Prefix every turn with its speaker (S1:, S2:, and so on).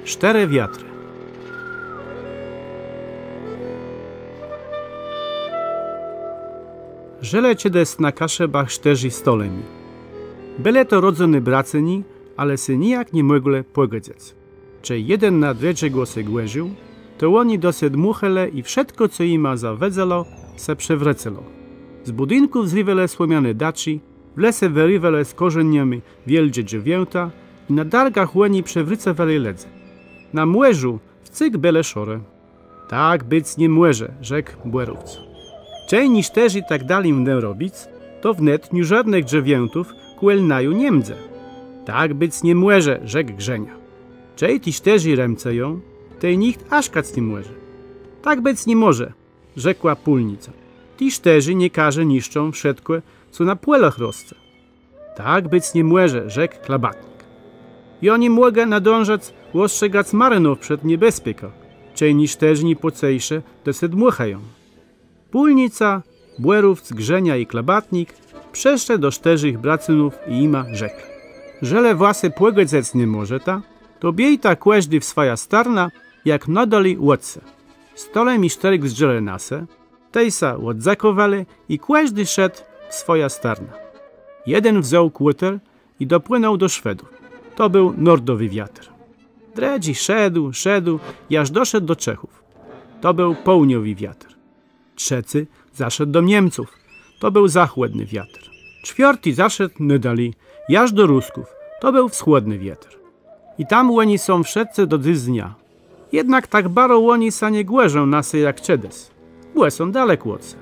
S1: 4 wiatry. Żele ciedes na kaszebach 4 stolemi. Byle to rodzony braceni, ale se nijak nie mogły pogodzić. Czy jeden na drugiego se głężył, to oni dosyć muchele i wszystko, co ima zawedzelo, se przewrecelo. Z budynków zrywele słomiane daci, w lesie wyrywele z korzeniami wieldzie dziewięta i na dargach łeni przewrycewali ledze. Na młeżu w cyk bele szore. Tak być nie młeże, rzekł Błerówc. Czej niż też i tak dali mnę robić, to wnet niu żadnych dziewiętów kuelnaju niemdze. Tak być nie młeże, rzekł Grzenia. Czej tiż też i remceją, tej nikt aż kac nie młeże. Tak być nie może, rzekła Pólnica. Tiż też nie każe niszczą wszystko, co na płelach rosce. Tak być nie młeże, rzekł Klabatnik. I oni mogę nadążać ostrzegać marynów przed niebezpieka, czej niż też nie pocejsze dosyć dmuchają. Pólnica, Błerówc, Grzenia i Klabatnik przeszły do 4 bracynów i ima rzekł. Żele własy płegedzec nie może ta, to biej ta kłeżdy w swoja starna, jak nadali łodce. Stolem i 4 zdziele nase, tejsa łodzakowali i kłeżdy szedł w swoja starna. Jeden wziął kłuter i dopłynął do Szwedów. To był nordowy wiatr. Dredzi szedł, i aż doszedł do Czechów. To był południowy wiatr. Trzeci zaszedł do Niemców. To był zachłodny wiatr. 4 zaszedł nydali, aż do Rusków. To był wschodni wiatr. I tam łoni są wszyscy do dnia. Jednak tak baro łoni sa nie głeżą nasy jak czedes. Błe są daleko łodce.